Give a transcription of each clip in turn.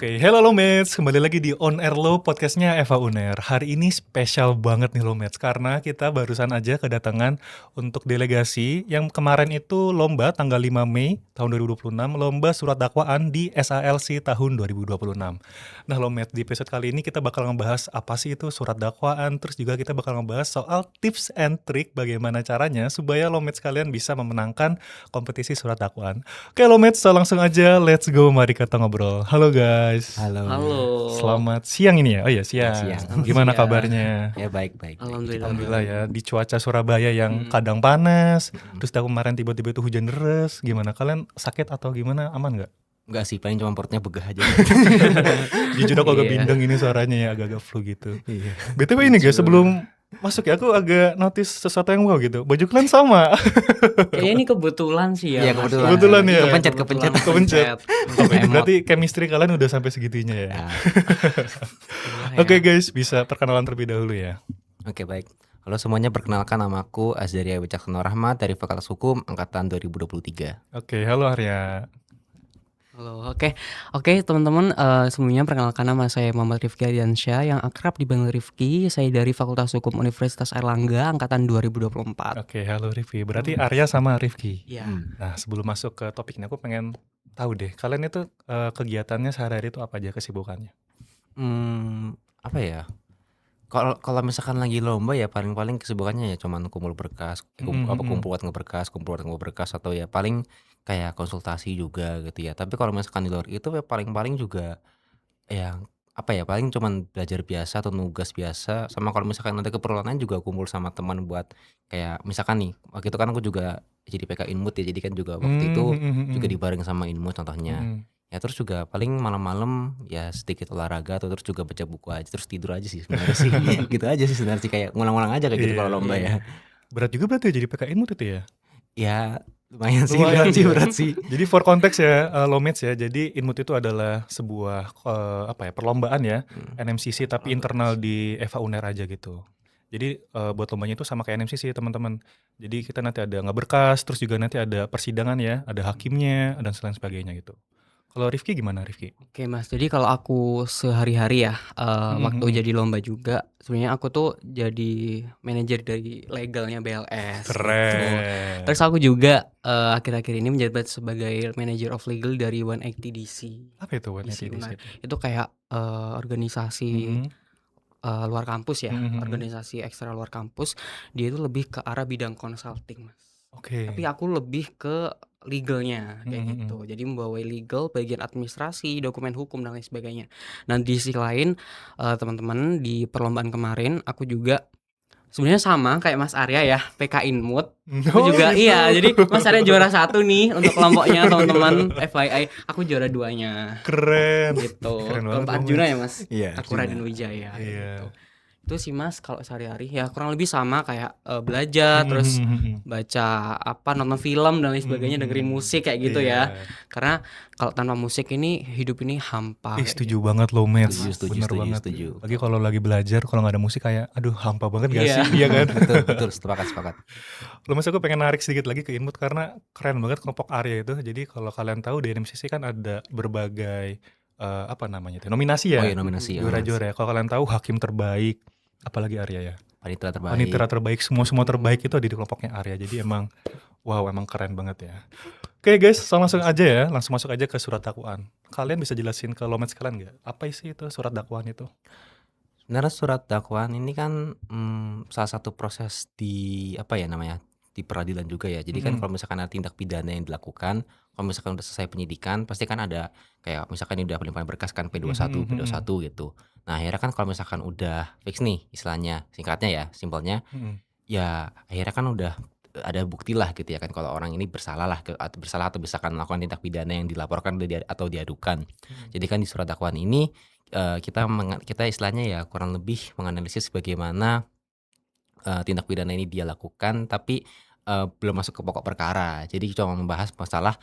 Oke, hello Lomets, kembali lagi di On Air Lo, podcastnya Eva Uner. Hari ini spesial banget nih Lomets, karena kita barusan aja kedatangan untuk delegasi yang kemarin itu lomba tanggal 5 Mei tahun 2026, lomba surat dakwaan di SALC tahun 2026. Nah Lomets, di episode kali ini kita bakal ngebahas apa sih itu surat dakwaan, terus juga kita bakal ngebahas soal tips and trick bagaimana caranya supaya Lomets kalian bisa memenangkan kompetisi surat dakwaan. Oke Lomets, so langsung aja, let's go, mari kita ngobrol. Halo guys. Halo. Selamat siang ini ya? Oh iya siang. siang. Gimana Siang. kabarnya? Ya baik. Alhamdulillah ya, di cuaca Surabaya yang kadang panas, terus kemarin tiba-tiba itu hujan deras. Gimana, kalian sakit atau gimana, aman nggak? Enggak sih, paling cuma perutnya begah aja. Jujur aku agak Iya. bindeng ini suaranya ya, agak-agak flu gitu. Iya. BTW ini guys, sebelum masuk ya, aku agak notice sesuatu yang wow gitu. Baju kalian sama. Kayaknya ini kebetulan sih ya. Iya, Mas. Kebetulan ya. Kepencet. Apa ini Emot. berarti chemistry kalian udah sampai segitunya ya? Ya. Oke guys, bisa perkenalan terlebih dahulu ya. Oke, baik. Halo semuanya, perkenalkan nama aku Azdaria Wicaksono Rahmat dari Fakultas Hukum angkatan 2023. Oke, halo Arya. Halo, oke teman-teman, sebelumnya perkenalkan nama saya Muhammad Rifki Ardiansyah yang akrab dipanggil Rifki. Saya dari Fakultas Hukum Universitas Airlangga angkatan 2024. Oke, halo Rifki. Berarti Arya sama Rifki. Iya. Nah, sebelum masuk ke topiknya, aku pengen tahu deh, kalian itu kegiatannya sehari-hari itu apa aja kesibukannya? Apa ya? Kalau misalkan lagi lomba ya paling kesibukannya ya cuman kumpul berkas, kumpul buat ngeberkas atau ya paling kayak konsultasi juga gitu ya. Tapi kalau misalkan di luar itu ya paling juga ya apa ya, paling cuman belajar biasa atau nugas biasa, sama kalau misalkan ada keperluan lain juga kumpul sama teman buat kayak misalkan nih, waktu itu kan aku juga jadi PK Inmut ya, jadi kan juga waktu itu juga dibareng sama Inmut contohnya. Ya terus juga paling malam-malam ya sedikit olahraga atau terus juga baca buku aja, terus tidur aja sih sebenarnya sih. Gitu aja sih sebenarnya sih, kayak ngulang-ngulang aja kayak gitu kalau lomba ya. Berat juga berarti ya jadi PK Inmut itu ya? Ya lumayan sih, Lumayan ya. berat sih. Jadi for konteks ya, Lomets ya, jadi Inmut itu adalah sebuah perlombaan ya, NMCC tapi internal di Eva Uner aja gitu. Jadi buat lombanya itu sama kayak NMCC teman-teman. Jadi kita nanti ada ngeberkas, terus juga nanti ada persidangan ya, ada hakimnya dan lain sebagainya gitu. Kalau Rifki gimana Rifki? Oke Mas, jadi kalau aku sehari-hari ya, waktu jadi lomba juga, sebenarnya aku tuh jadi manajer dari legalnya BLS. Keren. Gitu. Terus aku juga akhir-akhir ini menjabat sebagai manager of legal dari 180 DC. Apa itu buat DC DC Unar. itu? Itu kayak organisasi luar kampus ya, organisasi ekstra luar kampus. Dia itu lebih ke arah bidang consulting, Mas. Oke. Tapi aku lebih ke legalnya kayak gitu. Jadi membawa legal, bagian administrasi, dokumen hukum dan lain sebagainya. Nah di sisi lain teman-teman di perlombaan kemarin aku juga sebenarnya sama kayak Mas Arya ya, PK Inmut. Aku juga gitu. iya, jadi Mas Arya juara 1 nih untuk kelompoknya teman-teman. FYI, aku juara 2-nya. Keren. Gitu. Keren banget, Kelompok Bang, Arjuna Mas. ya Mas. Iya, Aku Arjuna. Raden Wijaya Iya. gitu. Itu sih Mas kalau sehari-hari ya kurang lebih sama kayak belajar, terus baca nonton film dan lain sebagainya, dengerin musik kayak gitu ya. Iya. Karena kalau tanpa musik ini hidup ini hampa. Setuju banget loh Mets. Setuju, Bener setuju, banget. setuju. Lagi kalau lagi belajar, kalau nggak ada musik kayak aduh hampa banget gak Iya. sih? Iya kan? Betul, sepakat. Lo Mas, aku pengen narik sedikit lagi ke Inmut karena keren banget kelompok Arya itu. Jadi kalau kalian tahu di NMCC kan ada berbagai nominasi ya. Oh iya, nominasi. Juara-juara ya. Kalau kalian tahu hakim terbaik, apalagi Arya ya. Panitera terbaik. Panitera terbaik, semua terbaik itu ada di kelompoknya Arya. Jadi emang keren banget ya. Oke guys, langsung aja ya, langsung masuk aja ke surat dakwaan. Kalian bisa jelasin ke Lomets kalian nggak? Apa sih itu surat dakwaan itu? Sebenarnya surat dakwaan ini kan salah satu proses di di peradilan juga ya. Jadi kan kalau misalkan ada tindak pidana yang dilakukan, kalau misalkan udah selesai penyidikan, pasti kan ada kayak misalkan ini udah pelimpahan berkas kan P21 gitu. Nah akhirnya kan kalau misalkan udah fix nih istilahnya, singkatnya ya, simpelnya, ya akhirnya kan udah ada bukti lah gitu ya kan kalau orang ini bersalah atau misalkan melakukan tindak pidana yang dilaporkan atau diadukan. Jadi kan di surat dakwaan ini kita istilahnya ya kurang lebih menganalisis bagaimana tindak pidana ini dia lakukan, tapi belum masuk ke pokok perkara. Jadi cuma membahas masalah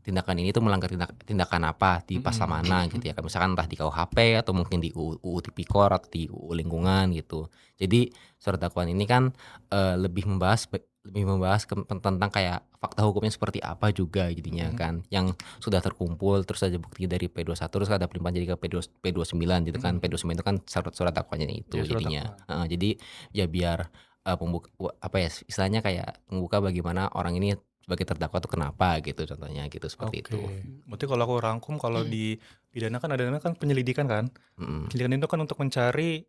tindakan ini tuh melanggar tindakan apa di pasal mana gitu ya. Kayak misalkan entah di KUHP atau mungkin di UU Tipikor atau di UU Lingkungan gitu. Jadi surat dakwaan ini kan lebih membahas tentang kayak fakta hukumnya seperti apa juga jadinya kan. Yang sudah terkumpul terus ada bukti dari P21 terus ada pelimpahan jadi ke P29 gitu kan. P29 itu kan surat dakwaannya itu Iya, surat jadinya. dakwaan. Jadi ya biar apa ya istilahnya kayak membuka bagaimana orang ini sebagai terdakwa tuh kenapa gitu contohnya gitu seperti itu. Oke. Berarti kalau aku rangkum, kalau di pidana kan ada namanya kan penyelidikan kan? Mhm. Penyelidikan itu kan untuk mencari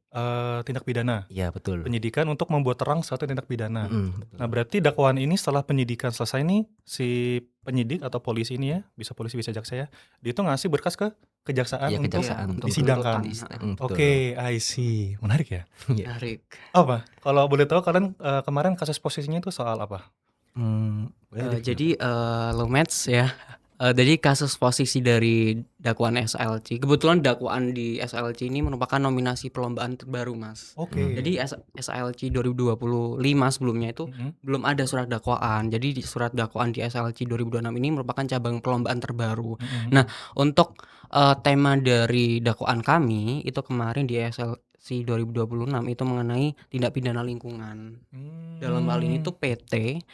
tindak pidana. Iya betul. Penyidikan untuk membuat terang suatu tindak pidana. Betul. Nah, berarti dakwaan ini setelah penyidikan selesai nih, si penyidik atau polisi ini ya, bisa polisi bisa jaksa ya, dia tuh ngasih berkas ke kejaksaan Iya untuk kejaksaan untuk disidangkan. penuntutan. betul. Oke, I see. Menarik ya. Iya. Menarik. Apa? Kalau boleh tahu kalian kemarin kasus posisinya itu soal apa? Boleh Jadi Lomets ya, jadi kasus posisi dari dakwaan SLC, kebetulan dakwaan di SLC ini merupakan nominasi perlombaan terbaru, Mas. Oke. Jadi SLC 2025 sebelumnya itu belum ada surat dakwaan. Jadi di surat dakwaan di SLC 2026 ini merupakan cabang perlombaan terbaru. Nah, untuk tema dari dakwaan kami itu kemarin di SLC 2026 itu mengenai tindak pidana lingkungan. Dalam hal ini tuh PT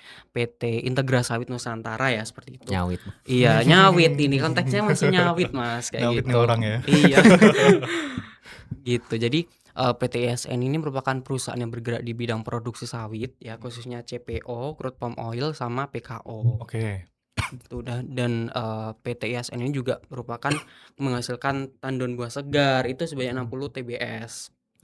Integra Sawit Nusantara ya seperti itu. nyawit. Iya, nyawit ini konteksnya masih nyawit, Mas, kayak Nyawit nih gitu. orang ya. Iya. Gitu. Jadi PT ISN ini merupakan perusahaan yang bergerak di bidang produksi sawit ya, khususnya CPO, crude palm oil sama PKO. Oke. Gitu. Dan PT ISN ini juga merupakan menghasilkan tandon buah segar itu sebanyak 60 TBS.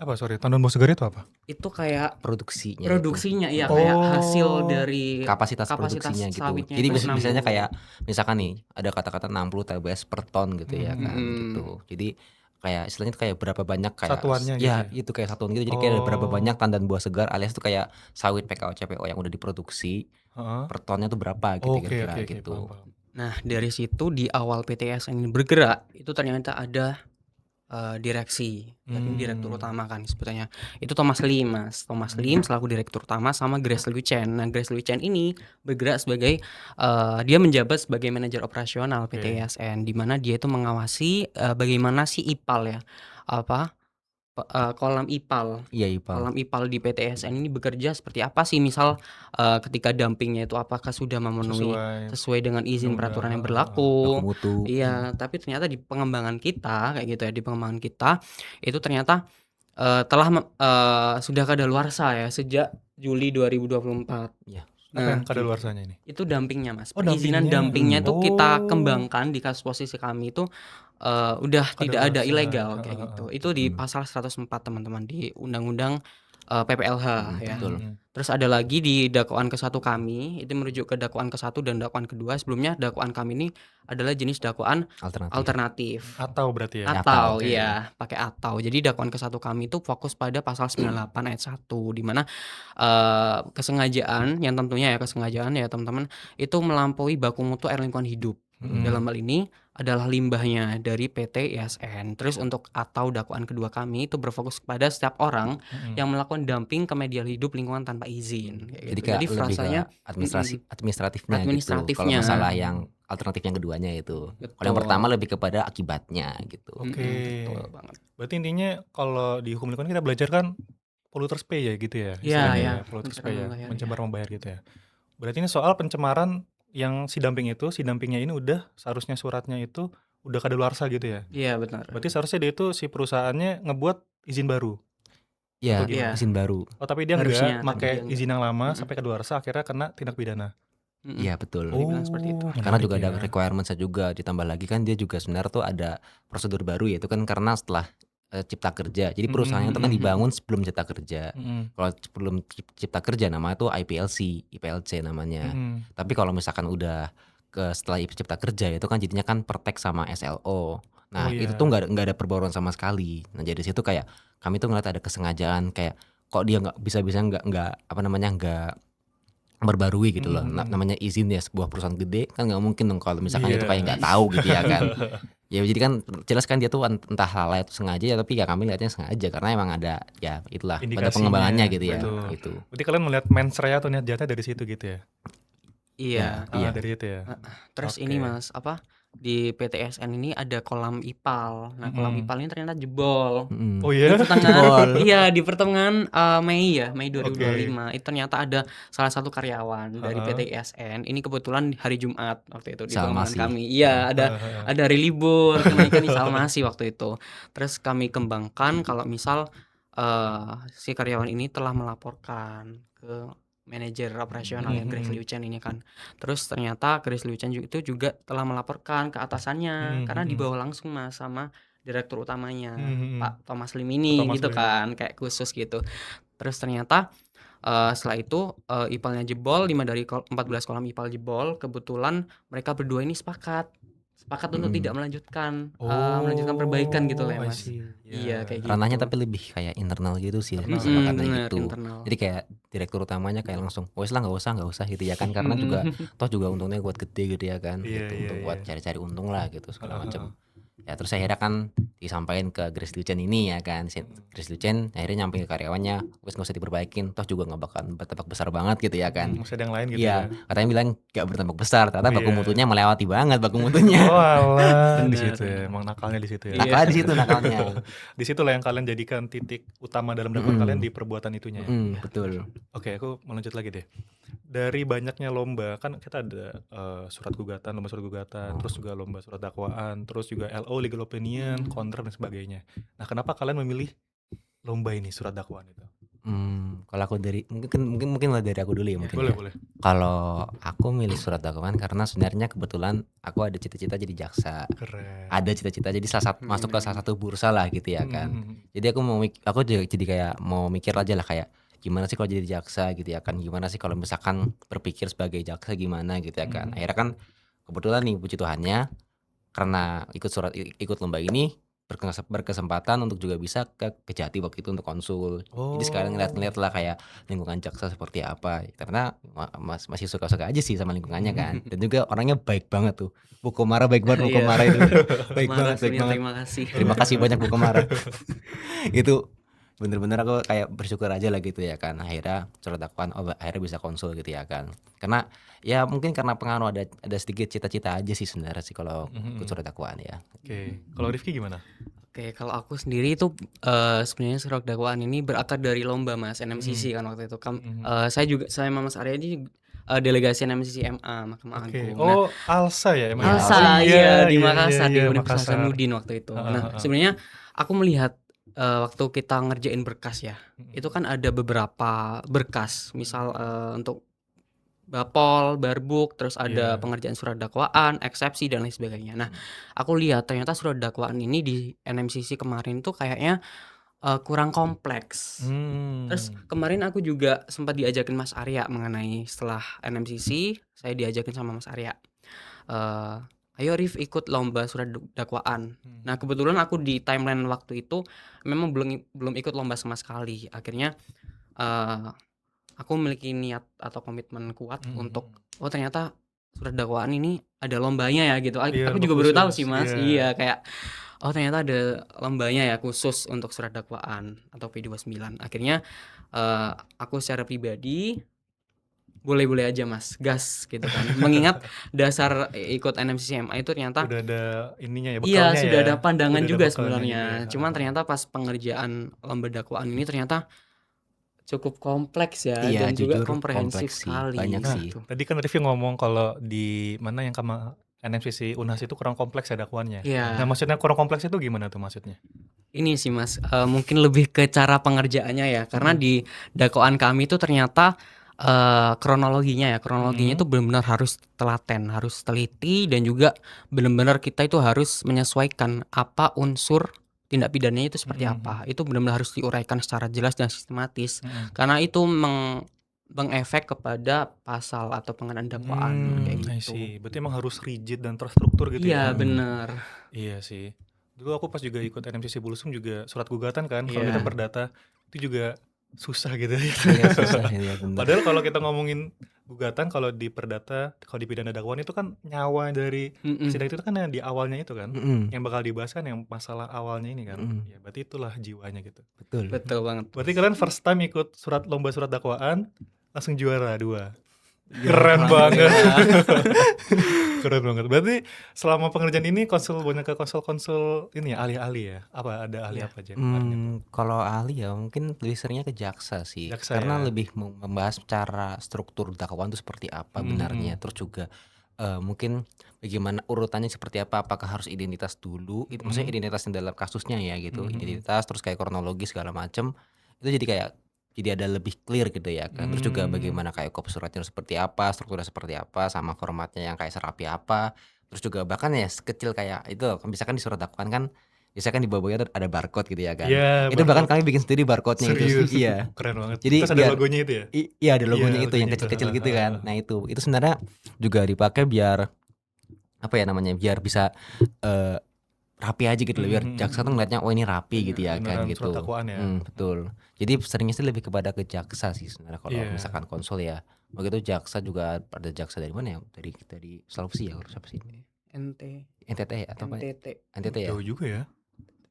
Apa sorry, tandon buah segar itu apa? Itu kayak Produksinya itu. produksinya iya kayak hasil Oh. dari Kapasitas produksinya gitu. sawitnya Jadi itu misalnya 60. kayak misalkan nih ada kata-kata 60 TBS per ton gitu ya kan gitu. Jadi kayak istilahnya itu kayak berapa banyak kayak Satuannya gitu ya ya? itu kayak satuan gitu. Jadi kayak ada berapa Oh. banyak tandan buah segar alias itu kayak sawit PKO CPO yang udah diproduksi Heeh. per tonnya tuh berapa gitu Oke, kira-kira oke, oke, gitu. paham. Nah, dari situ di awal PT ISN ini bergerak, itu ternyata ada direksi, yakni direktur utama kan sebutannya. Itu Thomas Lim, Mas. Thomas Lim selaku direktur utama sama Grace Liu Chen. Nah, Grace Liu Chen ini bergerak sebagai dia menjabat sebagai manajer operasional PT ISN, di mana dia itu mengawasi bagaimana si IPAL ya, apa kolam IPAL. Iya IPAL. Kolam IPAL di PT ISN ini bekerja seperti apa sih? Misal ketika dumpingnya itu apakah sudah memenuhi sesuai dengan izin peraturan yang berlaku. Baku mutu. Iya, tapi ternyata di pengembangan kita kayak gitu ya, di pengembangan kita itu ternyata sudah kadaluarsa ya sejak Juli 2024. Iya. Apa yang Nah, kadaluarsanya ini? itu dumpingnya, Mas. Oh, Perizinan dumpingnya. dumpingnya itu kita Oh. kembangkan di kasus posisi kami itu udah tidak ada Kadaluarsa. ilegal kayak gitu. Itu di pasal 104 teman-teman di Undang-Undang PPLH ya. Betul. Terus ada lagi di dakwaan ke-1 kami, itu merujuk ke dakwaan ke-1 dan dakwaan ke-2. Sebelumnya dakwaan kami ini adalah jenis dakwaan alternatif. Atau berarti ya? Atau Oke. iya, pakai atau. Jadi dakwaan ke-1 kami itu fokus pada pasal 98 ayat 1 di mana kesengajaan yang tentunya ya kesengajaan ya teman-teman itu melampaui baku mutu air lingkungan hidup. Dalam hal ini adalah limbahnya dari PT ISN. Terus untuk atau dakwaan kedua kami itu berfokus kepada setiap orang yang melakukan dumping ke media hidup lingkungan tanpa izin. Jadi Gitu. kayak Jadi lebih frasanya ke administratifnya gitu. Kalau Administratifnya. masalah yang alternatif yang keduanya itu. Kalau yang Betul. pertama lebih kepada akibatnya gitu. Oke. Betul banget. Berarti intinya kalau di hukum lingkungan kita belajar kan polluters pay ya gitu ya? Iya, istilahnya iya. ya, polluters Mencemar pay ya, membayar, mencemar membayar gitu ya. Berarti ini soal pencemaran yang si dumpingnya ini udah seharusnya suratnya itu udah kadaluarsa gitu ya? Iya, benar. Berarti seharusnya dia itu si perusahaannya ngebuat izin baru? Iya, Atau gimana? izin baru. Oh tapi dia Harusnya, enggak tapi pakai dia enggak. izin yang lama sampai kadaluarsa akhirnya kena tindak pidana? Iya betul. Dibilang seperti itu. Karena menarik juga ada ya. requirements-nya juga ditambah lagi kan dia juga sebenarnya tuh ada prosedur baru ya itu kan karena setelah cipta kerja. Jadi perusahaannya itu kan dibangun sebelum cipta kerja. Kalau sebelum cipta kerja namanya tuh IPLC namanya. Tapi kalau misalkan udah setelah cipta kerja itu kan jadinya kan pertek sama SLO. Nah, Oh, itu iya. tuh nggak ada perbaruan sama sekali. Nah, jadi situ kayak kami tuh ngeliat ada kesengajaan kayak kok dia nggak bisa-bisa nggak memperbarui gitu loh. Namanya izin ya sebuah perusahaan gede kan nggak mungkin dong kalau misalkan itu kayak nggak tahu gitu ya kan. Ya jadi kan jelas kan dia tuh entah lalai atau sengaja ya tapi ya kami lihatnya sengaja karena emang ada ya itulah ada Indikasinya, pengembangannya gitu ya betul. gitu. Berarti kalian melihat mens rea atau niat jahatnya dari situ gitu ya? Iya. Iya. Dari itu ya? Heeh. Terus Oke. ini Mas, di PTSN ini ada kolam IPAL. Nah, kolam Mhm. IPAL ini ternyata jebol. Oh Di ya? pertengahan Jebol. iya, di pertengahan, Mei ya, Mei Oke. 2025, itu ternyata ada salah satu karyawan dari Heeh. PTISN, ini kebetulan hari Jumat waktu itu di bangunan Salmasi. kami. Iya, Heeh heeh. ada hari libur, kenaikan Isalmasi waktu itu. Terus kami kembangkan kalau misal, si karyawan ini telah melaporkan ke manajer operasional ya, Grace Mhm. Liu Chen ini kan. Terus ternyata Grace Liu Chen itu juga telah melaporkan ke atasannya, karena Mhm. dibawa langsung Mas sama direktur utamanya, Mhm. Pak Thomas Lim Pak ini Thomas gitu Lim. kan, kayak khusus gitu. Terus ternyata, setelah itu, IPAL-nya jebol, 5 dari 14 kolam IPAL jebol, kebetulan mereka berdua ini sepakat untuk tidak melanjutkan perbaikan gitu loh Oh, ya, I Mas. see. Iya, Ya, kayak Ranahnya gitu. tapi lebih kayak internal gitu sih, internal ya? kesepakatannya Bener, gitu. internal. Jadi kayak direktur utamanya kayak langsung, "Wes lah nggak usah," gitu ya kan, karena juga toh juga untungnya buat gede gitu ya kan, Iya gitu, iya untuk iya. buat cari-cari untung lah gitu segala Heeh heeh. macam. Ya terus akhirnya kan disampaikan ke Grace Liu Chen ini ya kan, Grace Liu Chen akhirnya nyampein ke karyawannya, "Wes nggak usah diperbaikin, toh juga nggak bakal berdampak besar banget," gitu ya kan. Masih ada yang lain gitu ya? Iya, katanya bilang nggak berdampak besar, ternyata baku Iya. mutunya melewati banget baku mutunya. Oalah, di Bener, situ ya, bener. emang nakalnya di situ ya? Iya. Nakalnya di situ nakalnya. Di situlah yang kalian jadikan titik utama dalam dakwaan kalian Mhm, di perbuatan itunya ya? Iya, betul. Oke, aku mau lanjut lagi deh. Dari banyaknya lomba, kan kita ada, surat gugatan, lomba surat gugatan, terus juga lomba surat dakwaan, terus juga LO, legal opinion, kontrak dan sebagainya. Nah, kenapa kalian memilih lomba ini, surat dakwaan itu? Kalau aku dari mungkin mulai dari aku dulu ya mungkin Boleh ya. boleh. Kalau aku milih surat dakwaan karena sebenarnya kebetulan aku ada cita-cita jadi jaksa. Keren. Ada cita-cita jadi masuk amin ke salah amin. satu bursa lah gitu ya Mhm kan. mhm. Jadi aku jadi kayak mau mikir aja lah kayak gimana sih kalau jadi jaksa gitu ya kan. Gimana sih kalau misalkan berpikir sebagai jaksa gimana gitu ya kan. Mhm. Akhirnya kan kebetulan nih puji Tuhannya karena ikut lomba ini berkesempatan untuk juga bisa ke Kejati waktu itu untuk konsul. Jadi sekarang Oh. ngeliat-ngeliat lah kayak lingkungan jaksa seperti apa, karena masih suka-suka aja sih sama lingkungannya kan, dan juga orangnya baik banget tuh. Bu Komara baik banget, Bu Iya. Komara itu. Baik Marah banget baik Sunil, banget. terima kasih. Terima Oke kasih banyak oke. Bu Komara. Itu bener-bener aku kayak bersyukur aja lah gitu ya kan, akhirnya surat dakwaan, akhirnya bisa konsul gitu ya kan. Karena ya mungkin karena pengaruh ada sedikit cita-cita aja sih sebenarnya sih kalau Mhm ikut mhm. surat dakwaan ya. Oke, kalau Rifki gimana? Oke, kalau aku sendiri itu, sebenarnya surat dakwaan ini berakar dari lomba Mas, NMCC Mhm. kan waktu itu kan, Mhm. saya sama Mas Arya ini, delegasi NMCC MA, Mahkamah Oke. Agung. Nah, Oh, ALSA ya emang Iya, ya? Oh Alsa. ALSA iya, di iya iya Makassar, iya, di Universitas Makassar. Hasanuddin waktu itu. Heeh Nah, heeh. sebenarnya aku melihat, waktu kita ngerjain berkas ya, itu Mhm. kan ada beberapa berkas, misal, untuk Bapol, Barbuk, terus ada Iya. pengerjaan surat dakwaan, eksepsi dan lain sebagainya. Nah, Mhm. aku lihat ternyata surat dakwaan ini di NMCC kemarin tuh kayaknya, kurang kompleks. Terus Mmm. kemarin aku juga sempat diajakin Mas Arya mengenai setelah NMCC, saya diajakin sama Mas Arya, eee, "Ayo Rif ikut lomba surat dakwaan." Nah, Mhm. kebetulan aku di timeline waktu itu memang belum ikut lomba sama sekali. Akhirnya, eee aku memiliki niat atau komitmen kuat Mhm untuk, mhm. oh ternyata surat dakwaan ini ada lombanya ya gitu. Iya, Aku lomba juga baru tahu khusus, sih Mas, iya. iya kayak, oh ternyata ada lombanya ya khusus untuk surat dakwaan atau P29. Akhirnya, aku secara pribadi, boleh-boleh aja Mas, gas gitu kan. Mengingat dasar ikut NMCC-MA itu ternyata Udah ada ininya ya, iya bekalnya ya? sudah ada pandangan Udah ada juga bekalnya juga ya? sebenarnya. Heeh Cuman heeh. ternyata pas pengerjaan lomba dakwaan ini ternyata cukup kompleks ya Iya, dan juga jujur komprehensif kompleks sih, banyak sekali Nah, sih. gitu. tadi kan Rifki ngomong kalau di mana yang NMCC Unhas itu kurang kompleks ya dakwaannya. Nah, Iya, maksudnya kurang kompleks itu gimana tuh maksudnya? ini sih Mas, mungkin lebih ke cara pengerjaannya ya, karena Mhm. di dakwaan kami itu ternyata, kronologinya Mhm. itu benar-benar harus telaten, harus teliti dan juga benar-benar kita itu harus menyesuaikan apa unsur tindak pidananya itu seperti Mhm apa. mhm. Itu benar-benar harus diuraikan secara jelas dan sistematis, Mhm. karena itu mengefek kepada pasal atau pengenaan dakwaan, kayak I gitu. see. Berarti emang harus rigid dan terstruktur gitu Iya ya? Mhm. bener, Iya sih. Dulu aku pas juga ikut NMCC Bulsum juga surat gugatan kan, kalau kita iya, perdata, itu juga susah gitu ya. Iya susah, iya bener. Padahal kalau kita ngomongin gugatan, kalau di perdata, kalau di pidana dakwaan itu kan nyawa dari mhm. persidangan itu kan yang di awalnya itu kan, Mhm yang bakal dibahas kan yang masalah awalnya ini kan. mhm, Ya berarti itulah jiwanya gitu. betul. Betul banget. Berarti kalian first time ikut lomba surat dakwaan, langsung juara 2. Ya, Keren banget. alhamdulillah. Keren banget. Berarti selama pengerjaan ini banyak ke konsul-konsul ini ya, ahli-ahli ya? Apa ada ahli Iya. apa aja kemarin itu? Kalau ahli ya mungkin lebih seringnya ke jaksa sih, Jaksa karena ya? lebih membahas cara struktur dakwaan itu seperti apa Mhm benarnya, mhm. terus juga, mungkin bagaimana urutannya seperti apa, apakah harus identitas dulu, itu maksudnya Mhm. identitas yang dalam kasusnya ya gitu, Mhm mhm. identitas terus kayak kronologi segala macem, itu jadi ada lebih clear gitu ya kan. Terus juga Mmm. bagaimana kayak copy suratnya seperti apa, strukturnya seperti apa, sama formatnya yang kayak serapi apa, terus juga bahkan ya sekecil kayak itu loh, misalkan di surat dakwaan kan biasanya kan di bawahnya tuh ada barcode gitu ya Iya, kan. Itu bahkan barcode. kami bikin sendiri barcode-nya itu Serius? iya. Keren banget. Jadi Terus ada biar logonya itu ya? iya ada Iya, logonya itu yang logonya itu, kecil-kecil heeh gitu heeh kan. heeh. Nah itu sebenarnya juga dipakai biar, apa ya namanya, biar bisa, eee, rapi aja gitu loh, Mhm biar mhm jaksa tuh mhm. ngeliatnya, "Oh ini rapi," gitu ya kan Beneran surat gitu. dakwaan ya? Betul. Jadi seringnya sih lebih kepada ke jaksa sih sebenarnya kalau Iya. misalkan konsul ya. Waktu itu jaksa juga ada jaksa dari mana ya, dari Sulawesi ya, siapa sih? NT NTT ya atau apa? NTT NTT ya? Jauh juga ya?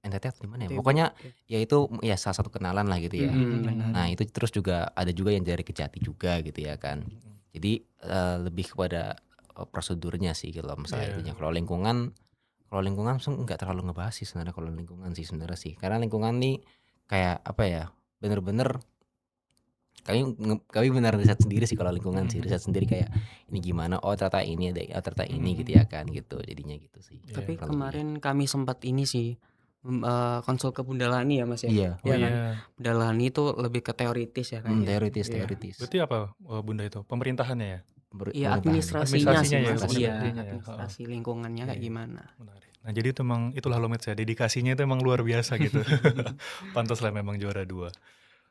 NTT atau di mana ya? NTB Pokoknya ya. ya itu ya salah satu kenalan lah gitu ya. Mhm Benar. Nah mhm. itu terus juga ada juga yang dari Kejati juga gitu ya kan. Mhm. Jadi, lebih kepada, prosedurnya sih kalau masalah Iya. itunya. Kalau lingkungan nggak terlalu ngebahas sih sebenarnya kalau lingkungan sih sebenarnya sih. Karena lingkungan nih kayak apa ya, bener-bener kami benar riset sendiri sih kalau lingkungan Mhm sih, mhm. riset sendiri kayak, ini gimana, oh ternyata ini ada, oh ternyata Mhm ini gitu mhm. ya kan gitu, jadinya gitu sih Iya. Tapi kurang lebihnya. kemarin kami sempat ini sih, konsul ke Bunda Lani ya, Mas, ya? Iya, Oh Iya kan? iya. Bunda Lani itu lebih ke teoritis ya kayaknya? teoritis Iya. teoritis. Berarti apa, Bunda itu? Pemerintahannya ya? Iya, Pemerintahan. administrasinya Administrasinya sih, ya? Mas. Administrasi. Iya, Administrasinya ya? Heeh. administrasi lingkungannya kayak Iya. gimana. Menarik. Nah jadi itu emang itulah Lomets ya, dedikasinya itu emang luar biasa gitu. Pantaslah memang juara 2.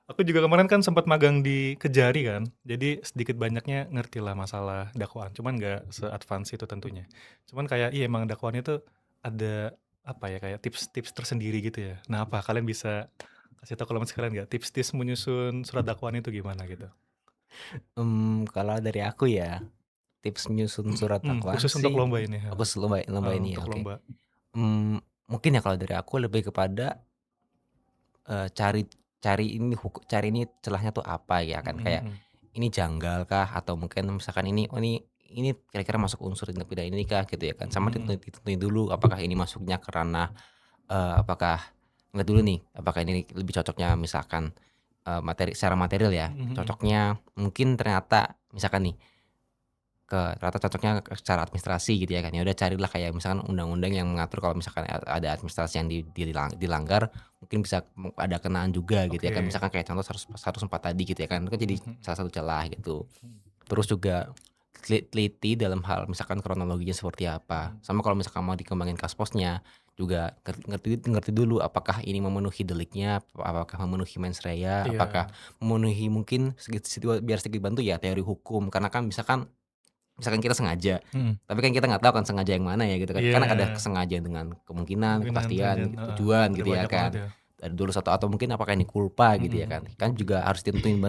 Aku juga kemarin kan sempat magang di Kejari kan, jadi sedikit banyaknya ngertilah masalah dakwaan, cuman nggak se-advance itu tentunya. Cuman kayak iya emang dakwaan itu ada apa ya, kayak tips-tips tersendiri gitu ya. Nah apa kalian bisa kasih tahu kalau sekalian nggak tips-tips menyusun surat dakwaan itu gimana gitu? Kalau dari aku ya, tips menyusun surat dakwaan Khusus untuk sih, lomba ini, heeh. fokus lomba lomba ini ya, Untuk oke. lomba. Mungkin ya kalau dari aku lebih kepada, cari cari ini celahnya tuh apa ya kan, Mhm kayak mhm. ini janggal kah atau mungkin misalkan ini, oh ini kira-kira masuk unsur tindak pidana ini kah gitu ya kan, sama Mhm mhm. ditentuin dulu apakah ini masuknya ke ranah, apakah ngeliat dulu nih, apakah ini lebih cocoknya misalkan, secara material ya, Mhm mhm. cocoknya mungkin ternyata misalkan nih ternyata cocoknya secara administrasi gitu ya kan, ya udah carilah kayak misalkan undang-undang yang mengatur kalau misalkan ada administrasi yang dilanggar, mungkin bisa ada kenaan juga gitu ya kan, Oke. misalkan kayak contoh 104 tadi gitu ya kan, itu kan jadi Mhm mhm. salah satu celah gitu. Mhm. Terus juga teliti dalam hal misalkan kronologinya seperti apa, Mhm. sama kalau misalkan mau dikembangin kasposnya juga ngerti ngerti dulu apakah ini memenuhi deliknya, apakah memenuhi mens rea, apakah Iya. memenuhi mungkin biar sedikit bantu ya teori hukum, karena kan misalkan kita sengaja, Mhm. tapi kan kita nggak tahu kan sengaja yang mana ya gitu kan. Kan ada Iya. kesengajaan dengan kemungkinan, Kemungkinan kepastian, terjadi, heeh, tujuan ada gitu ya banyak banget kan. ya. Dari dulu satu atau mungkin apakah ini culpa Mhm gitu ya mhm. kan. Kan juga harus ditentuin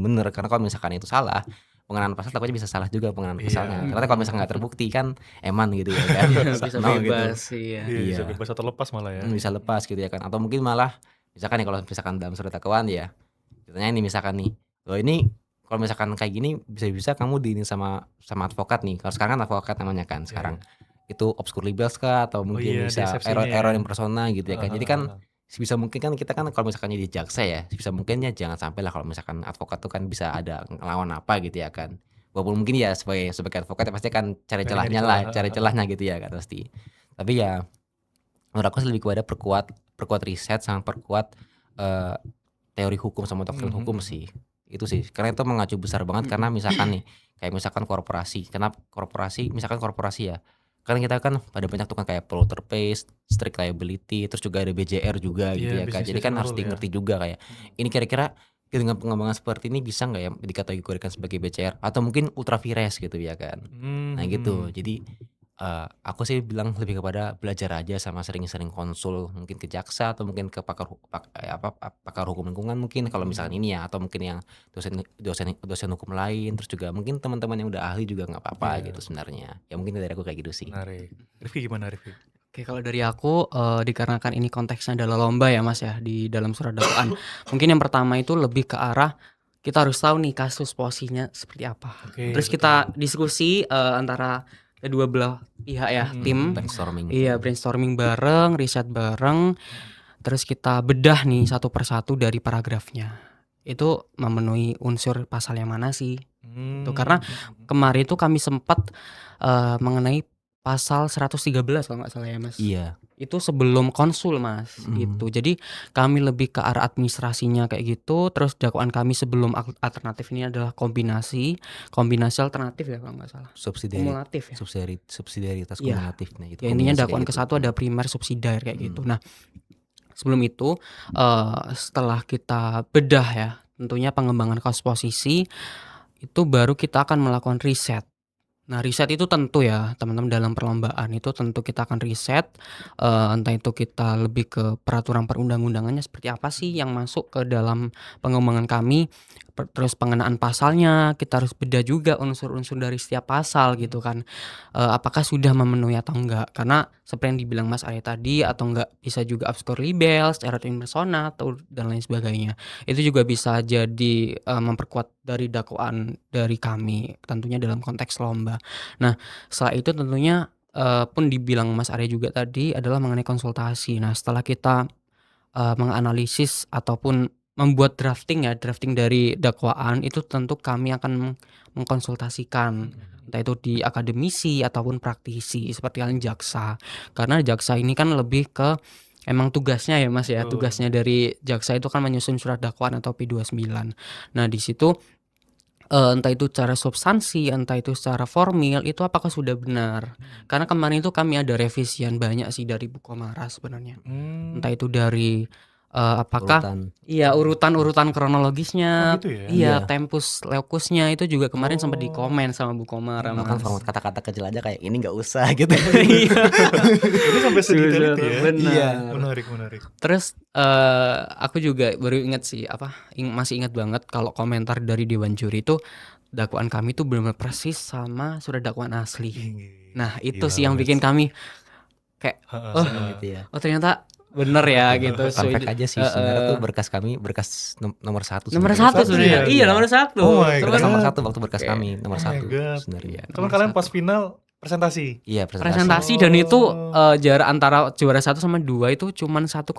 bener karena kalau misalkan itu salah, pengenaan pasal takutnya bisa salah juga pengenaan pasalnya. Iya. Ternyata kalau misalkan nggak terbukti kan eman gitu ya kan, Iya, bisa sakno gitu. bebas, iya. Iya, bisa Iya, bebas atau lepas malah ya. bisa lepas gitu ya kan. Atau mungkin malah misalkan nih kalau misalkan dalam surat dakwaan ya ceritanya ini misalkan nih, "Loh ini kalau misalkan kayak gini bisa-bisa kamu ini sama advokat nih." Kalau sekarang kan advokat namanya kan Iya iya. sekarang. Itu obscur libels kah atau Oh mungkin iya, di bisa eksepsinya error ya? error in persona gitu ya Heeh kan. Jadi heeh kan heeh. sebisa mungkin kan kita kan kalau misalkan jadi jaksa ya, sebisa mungkin ya jangan sampai lah kalau misalkan advokat tuh kan bisa ada ngelawan apa gitu ya kan. Walaupun mungkin ya sebagai advokat ya pasti kan cari Pengen nyari celahnya celah, lah, heeh cari heeh. celahnya gitu ya kan pasti. Tapi ya menurut aku sih lebih kepada perkuat perkuat riset sama perkuat, eee, teori hukum sama Mhm doktrin mhm hukum mhm. sih. Itu sih, karena itu mengacu besar banget karena Mhm. misalkan nih, kayak misalkan korporasi, misalkan korporasi ya, kan kita kan pada banyak tuh kan kayak polluter pays, strict liability, terus juga ada BJR juga Iya, gitu ya kan. business Jadi as kan harus usual ya. di juga kayak, Mhm. ini kira-kira dengan pengembangan seperti ini bisa nggak ya dikategorikan sebagai BCR atau mungkin ultra vires gitu ya kan. Nah gitu, Mhm. jadi aku sih bilang lebih kepada belajar aja sama sering-sering konsul mungkin ke jaksa atau mungkin ke pakar hukum lingkungan mungkin kalau misalkan Mhm. ini ya, atau mungkin yang dosen hukum lain, terus juga mungkin teman-teman yang udah ahli juga nggak apa-apa gitu Iya, sebenarnya. Ya mungkin dari aku kayak gitu sih. menarik. Rifki gimana Rifki? Oke, kalau dari aku, dikarenakan ini konteksnya adalah lomba ya, Mas, ya, di dalam surat dakwaan. Mungkin yang pertama itu lebih ke arah kita harus tahu nih kasus posisinya seperti apa. Oke, Terus betul. kita diskusi antara kedua belah pihak ya, tim. Brainstorming. Iya, brainstorming bareng, riset bareng. Terus kita bedah nih satu persatu dari paragrafnya. Itu memenuhi unsur pasal yang mana sih? Tuh, karena kemarin itu kami sempat mengenai pasal 113 kalau nggak salah ya Mas. Iya. Itu sebelum konsul Mas, gitu. Jadi kami lebih ke arah administrasinya kayak gitu. Terus dakwaan kami sebelum alternatif ini adalah kombinasi alternatif ya kalau nggak salah. Kumulatif ya. Subsidiaritas Iya. kumulatif. Nah, itu Ya intinya kombinasi dakwaan kayak ke gitu. satu ada primer subsidiar kayak gitu. Nah, sebelum itu setelah kita bedah ya, tentunya pengembangan kasus posisi itu baru kita akan melakukan riset. Nah, riset itu tentu ya teman-teman dalam perlombaan itu tentu kita akan riset, entah itu kita lebih ke peraturan perundang-undangannya seperti apa sih yang masuk ke dalam pengembangan kami, terus pengenaan pasalnya kita harus bedah juga unsur-unsur dari setiap pasal gitu kan, apakah sudah memenuhi atau enggak. Karena seperti yang dibilang Mas Arya tadi atau enggak bisa juga obscure libel, secara in persona atau dan lain sebagainya. Itu juga bisa jadi memperkuat dari dakwaan dari kami tentunya dalam konteks lomba. Nah, setelah itu tentunya pun dibilang Mas Arya juga tadi adalah mengenai konsultasi. Nah, setelah kita menganalisis ataupun membuat drafting dari dakwaan itu tentu kami akan mengkonsultasikan entah itu di akademisi ataupun praktisi seperti halnya jaksa. Karena jaksa ini kan lebih ke emang tugasnya ya Mas ya, Betul. tugasnya dari jaksa itu kan menyusun surat dakwaan atau P29. Nah, di situ entah itu secara substansi, entah itu secara formil, itu apakah sudah benar. Karena kemarin itu kami ada revisian banyak sih dari Bu Komara sebenarnya. Entah itu dari apakah Urutan. iya urutan-urutan kronologisnya, Oh, gitu ya? iya Iya. tempus leucusnya itu juga kemarin sempat Oh. dikomen sama Bu Komara Bahkan Mas. format kata-kata kecil aja kayak ini nggak usah gitu. Iya. Ini sampai sedetail itu ya? Benar. Menarik. Terus aku juga baru ingat sih masih ingat banget kalau komentar dari dewan juri itu dakwaan kami tuh benar-benar persis sama surat dakwaan asli. Nah, itu Gila sih yang banget. bikin kami kayak Seneng gitu ya. oh ternyata bener ya gitu. Fun fact aja sih sebenarnya tuh berkas kami berkas nomor 1 nomor sebenarnya. satu sebenarnya. ya? Iya, nomor satu. Oh my Berkas God. nomor 1 waktu berkas Oke. kami nomor Oh my 1 God. sebenarnya. Cuman Nomor kalian satu. pas final presentasi? Iya, Presentasi dan itu jarak antara juara 1 sama 2 itu cuman 1,8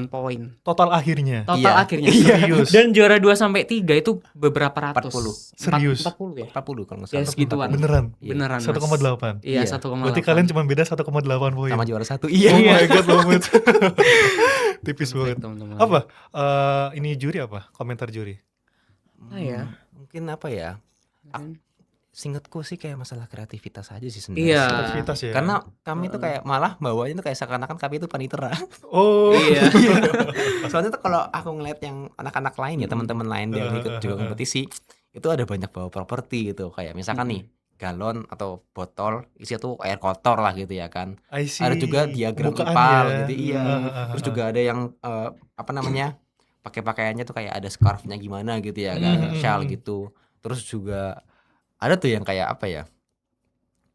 poin. Total akhirnya? Total Iya. akhirnya. Serius? Dan juara 2 sampai 3 itu beberapa ratus. 40. Serius? 40 ya? 40 kalau nggak Ya salah. segituan. Beneran? Iya. Beneran Mas. 1,8? Iya, Iya. 1,8. Berarti kalian cuma beda 1,8 poin? Sama juara 1. Oh Iya. my God, banget. Tipis banget. Teman-teman. Apa? Ini juri apa? Komentar juri? Ya. Mungkin apa ya? Seingetku sih kayak masalah kreativitas aja sih Iya. sebenarnya. Kreativitas ya? Karena kami tuh kayak malah bawanya tuh kayak seakan-akan kami itu panitera. Oh. Iya. Soalnya tuh kalau aku ngeliat yang anak-anak lain ya, teman-teman lain yang ikut juga kompetisi, itu ada banyak bawa properti gitu. Kayak misalkan nih, galon atau botol isinya tuh air kotor lah gitu ya kan. I see. Ada juga diagram Pembukaan ipal ya? gitu, iya. Terus juga ada yang apa namanya? Pakai pakaiannya tuh kayak ada scarfnya gimana gitu ya kan, shawl gitu. Terus juga ada tuh yang kayak apa ya?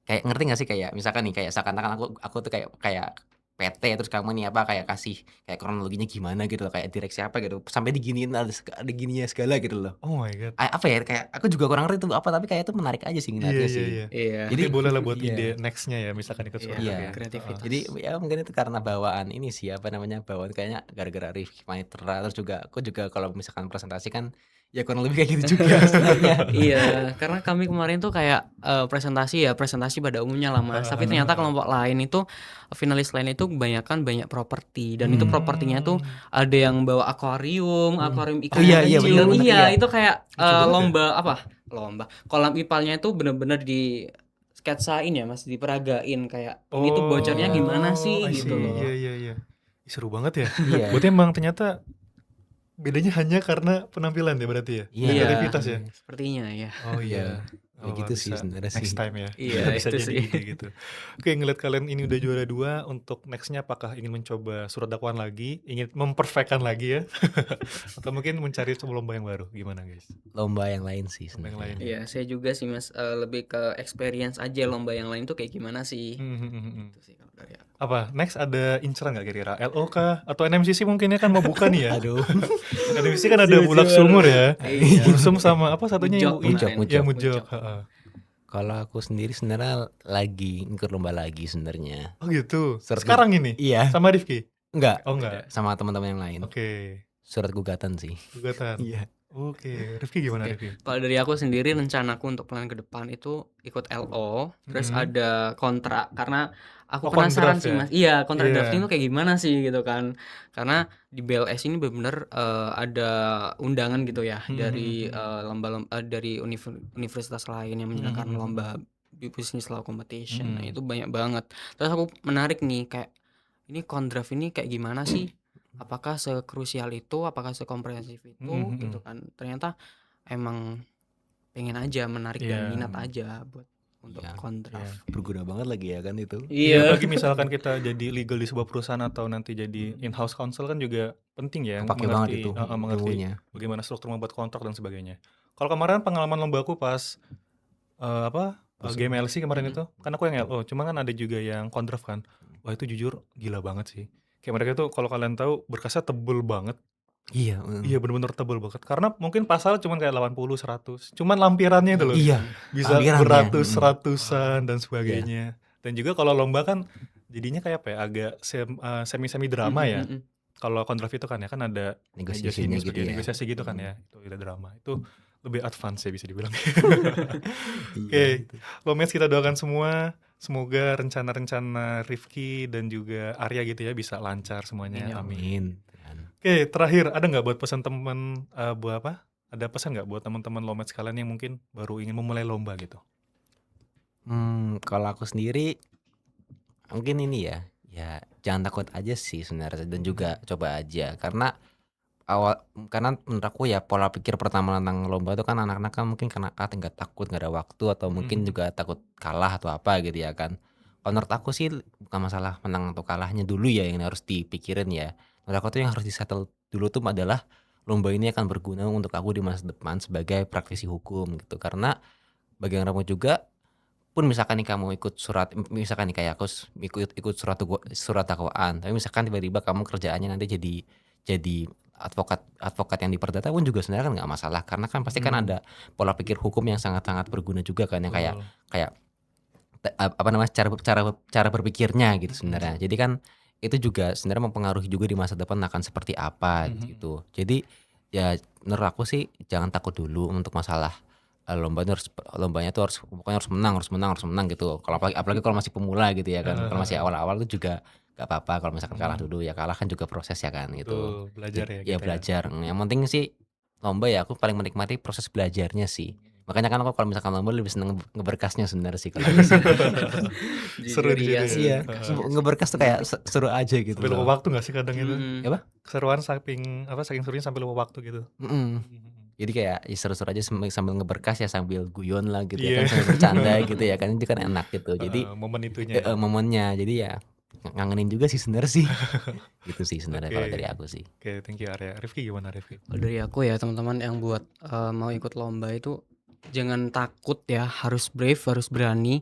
Kayak ngerti gak sih kayak misalkan nih kayak seakan-akan aku tuh kayak PT terus kamu nih apa kayak kasih kayak kronologinya gimana gitu loh, kayak direksi apa gitu sampai diginiin ada gininya segala gitu loh. Oh my God. Apa ya kayak aku juga kurang ngerti itu apa tapi kayak itu menarik aja sih ngeliatnya sih. Iya. Jadi boleh lah buat iya. ide nextnya ya misalkan ikut suara. Iya. Kreativitas. Jadi ya mungkin itu karena bawaan ini sih apa namanya bawaan kayaknya gara-gara Rifki Panitera terus juga aku juga kalau misalkan presentasi kan ya kurang lebih kayak gitu juga sebenarnya. Iya, karena kami kemarin tuh kayak presentasi pada umumnya lah Mas. Tapi ternyata kelompok lain itu finalis lain itu kebanyakan banyak properti dan itu propertinya tuh ada yang bawa akuarium ikan iya, yang kecil. bener-bener, Iya, iya. itu kayak banget lomba apa? Lomba. Kolam ipalnya itu bener-bener di sketsain ya Mas, diperagain kayak ini tuh bocornya gimana sih I see. gitu loh. Iya. Seru banget ya. Iya. Berarti emang ternyata bedanya hanya karena penampilan ya berarti ya? Iya. Dan kreativitas ya? Sepertinya ya. Oh iya. Ya Oh, gitu sih bisa sebenarnya next sih. time ya. Iya, Bisa itu jadi sih. ide gitu. Oke, ngeliat kalian ini udah juara 2, untuk next-nya apakah ingin mencoba surat dakwaan lagi, ingin memperfect-kan lagi ya? Atau mungkin mencari sebuah lomba yang baru, gimana guys? Lomba yang lain sih Lomba yang lain sebenarnya. ya? Iya, saya juga sih Mas, lebih ke experience aja lomba yang lain tuh kayak gimana sih, itu sih kalau dari aku. Apa, next ada inceran nggak kira-kira? LO kah? Atau NMCC mungkin ya, kan mau buka nih ya? Aduh. NMCC kan ada Bulak Jujur, Sumur ya, iya, Bulsum sama apa satunya yang Mujok UI? kemarin, Ya Mujok. Mujok, Mujok. heeh. Kalau aku sendiri sebenarnya lagi ikut lomba lagi sebenarnya. Oh gitu, Surat sekarang ini? iya, Sama Rifki? enggak, Oh Beda. enggak? sama teman-teman yang lain. Oke, Surat gugatan sih. gugatan. Iya. Oke, Rifki gimana Oke, Rifki? kalau dari aku sendiri rencanaku untuk plan ke depan itu ikut LO, terus Mhm. ada kontrak karena aku Oh, penasaran kondraft sih ya? Mas. Iya, kontrak drafting Iya. tuh kayak gimana sih gitu kan. Karena di BLS ini benar-benar ada undangan gitu ya dari dari universitas lain yang menyelenggarakan lomba Business Law Competition. Nah, itu banyak banget. Terus aku menarik nih kayak ini kondraft ini kayak gimana sih? Apakah sekrusial itu, apakah sekomprehensif itu gitu kan. Ternyata emang pengen aja menarik dan Iya, minat aja buat untuk Iya. iya. kondraft. Berguna banget lagi ya kan itu. Iya, Iya. apalagi misalkan kita jadi legal di sebuah perusahaan atau nanti jadi in-house counsel kan juga penting ya, Kepake banget itu mengerti ilmunya. bagaimana struktur membuat kontrak dan sebagainya. Kalau kemarin pengalaman lombaku pas GMLC kemarin itu, kan aku yang LO, cuma kan ada juga yang kondraft kan. Wah itu jujur gila banget sih. Kayak mereka tuh kalau kalian tahu berkasnya tebel banget. Iya, Iya bener-bener tebel banget. Karena mungkin pasal cuman kayak 80, 100. Cuman lampirannya itu loh. Iya, Bisa lampirannya, beratus-ratusan dan Iya. sebagainya. Dan juga kalau lomba kan jadinya kayak apa ya, agak semi-semi drama ya. Kalau kondraft itu kan ya kan ada Negosiasinya gitu ya. negosiasi gitu kan ya. Itu ada drama. Itu lebih advance ya bisa dibilang. Iya Oke, gitu. Lomets kita doakan semua. Semoga rencana-rencana Rifki dan juga Arya gitu ya bisa lancar semuanya. Amin. Amin. Oke, terakhir ada nggak buat pesan teman buat apa? Ada pesan nggak buat teman-teman Lomets kalian yang mungkin baru ingin memulai lomba gitu? Kalau aku sendiri mungkin ini ya jangan takut aja sih sebenarnya dan juga coba aja karena menurut aku ya pola pikir pertama tentang lomba itu kan anak-anak kan mungkin karena tinggal takut nggak ada waktu atau mungkin juga takut kalah atau apa gitu ya kan. Kalau menurut aku sih bukan masalah menang atau kalahnya dulu ya yang harus dipikirin ya. Menurut aku tuh yang harus di-settle dulu tuh adalah lomba ini akan berguna untuk aku di masa depan sebagai praktisi hukum gitu. Karena bagaimanapun juga pun misalkan nih kamu ikut misalkan nih kayak aku ikut surat dakwaan, tapi misalkan tiba-tiba kamu kerjaannya nanti jadi advokat yang di perdata pun juga sebenarnya kan nggak masalah karena kan pasti kan ada pola pikir hukum yang sangat-sangat berguna juga kan yang kayak Betul. apa namanya cara berpikirnya gitu sebenarnya. Jadi kan itu juga sebenarnya mempengaruhi juga di masa depan akan seperti apa gitu. Jadi ya menurut aku sih jangan takut dulu untuk masalah lombanya tuh pokoknya harus menang gitu. Kalau apalagi kalau masih pemula gitu ya kan. Kalau masih awal-awal tuh juga gak apa-apa kalau misalkan kalah dulu ya kalah kan juga proses ya kan gitu. Betul, belajar ya Ya kita ya. belajar. Yang penting sih lomba ya aku paling menikmati proses belajarnya sih. Makanya kan aku kalau misalkan lomba lebih seneng ngeberkasnya sebenarnya sih kalau aku sih. Seru Jujur di iya situ sih, ya. Iya, berkasnya sih. ngeberkas tuh kayak seru aja gitu Sampai lupa loh. waktu nggak sih kadang itu? Apa? Keseruan saking serunya sampai lupa waktu gitu. Jadi kayak ya seru-seru aja sambil ngeberkas ya sambil guyon lah gitu ya Iya. kan sambil bercanda gitu ya kan itu kan enak gitu. Jadi Momen itunya ya. momennya jadi ya ngangenin juga sih sebenarnya sih. Gitu sih sebenarnya kalau dari aku sih. Oke, thank you Arya. Rifki gimana Rifki? Kalau dari aku ya teman-teman yang buat mau ikut lomba itu jangan takut ya, harus brave, harus berani.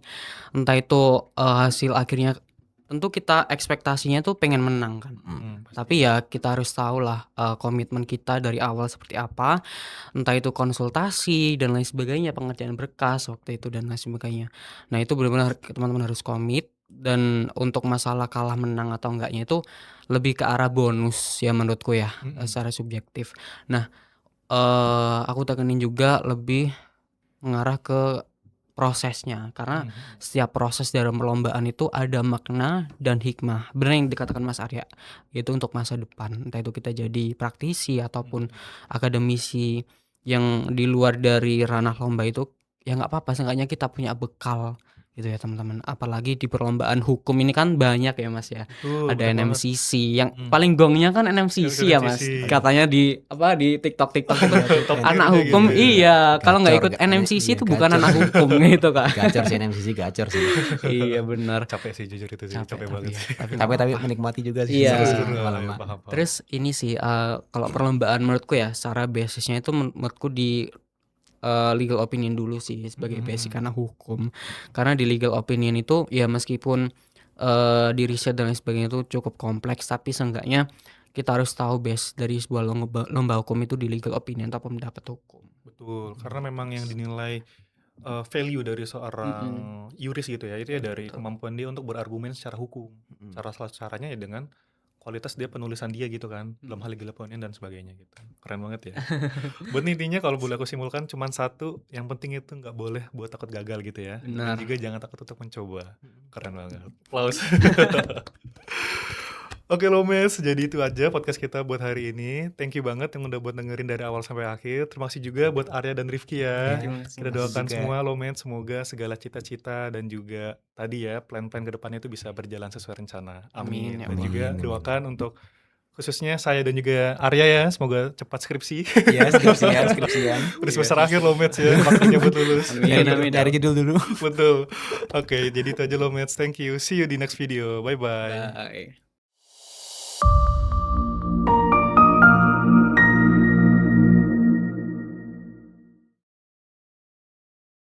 Entah itu hasil akhirnya tentu kita ekspektasinya tuh pengen menang kan. Tapi ya kita harus tahu lah komitmen kita dari awal seperti apa. Entah itu konsultasi dan lain sebagainya, pengerjaan berkas waktu itu dan lain sebagainya. Nah, itu benar-benar teman-teman harus komit dan untuk masalah kalah menang atau enggaknya itu lebih ke arah bonus ya menurutku ya, secara subjektif. Nah, aku tekenin juga lebih mengarah ke prosesnya karena setiap proses dalam perlombaan itu ada makna dan hikmah. Benar yang dikatakan Mas Arya, itu untuk masa depan. Entah itu kita jadi praktisi ataupun akademisi yang di luar dari ranah lomba itu ya nggak apa-apa, seenggaknya kita punya bekal gitu ya teman-teman. Apalagi di perlombaan hukum ini kan banyak ya Mas ya. Betul, Ada banyak banget. NMCC yang Mhm. paling gongnya kan NMCC ya Mas. NMCC. Katanya di di TikTok itu Top anak tier-nya hukum gitu ya. iya, kalau nggak Gacor, ikut NMCC iya, itu bukan gacor. anak hukum gitu Kak. Gacor sih NMCC, gacor sih. Iya benar. Capek sih jujur itu sih, capek Tapi banget ya, sih. tapi nggak Tapi apa-apa. menikmati juga sih. Iya. Seru-seru, lama-lama. paham. Terus ini sih kalau perlombaan menurutku ya secara basisnya itu menurutku di legal opinion dulu sih sebagai basic karena hukum. Karena di legal opinion itu ya meskipun di riset dan lain sebagainya itu cukup kompleks, tapi seenggaknya kita harus tahu base dari sebuah lomba hukum itu di legal opinion atau pendapat hukum. Betul, karena memang yang dinilai value dari seorang yuris gitu ya, itu ya dari Betul. kemampuan dia untuk berargumen secara hukum. Caranya ya dengan kualitas dia penulisan dia gitu kan, dalam hal legal opinion dan sebagainya gitu. Keren banget ya. Buat intinya kalau boleh aku simpulkan cuman satu, yang penting itu nggak boleh buat takut gagal gitu ya. Dan Benar. juga jangan takut untuk mencoba. Keren banget. Applause. Oke Lomes, jadi itu aja podcast kita buat hari ini. Thank you banget yang udah buat dengerin dari awal sampai akhir. Terima kasih juga buat Arya dan Rifki ya. Terima kasih, Kita Mas. doakan juga. semua Lomes, semoga segala cita-cita dan juga tadi ya plan-plan kedepannya itu bisa berjalan sesuai rencana. Amin. Amin, ya Dan Allah. juga Amin. doakan untuk khususnya saya dan juga Arya ya, semoga cepat skripsi. Iya, skripsian. Udah semester akhir Lomes ya, waktunya buat lulus. Amin. Dari judul dulu. Betul. Oke, jadi itu aja Lomes. Thank you. See you di next video. Bye-bye. Bye.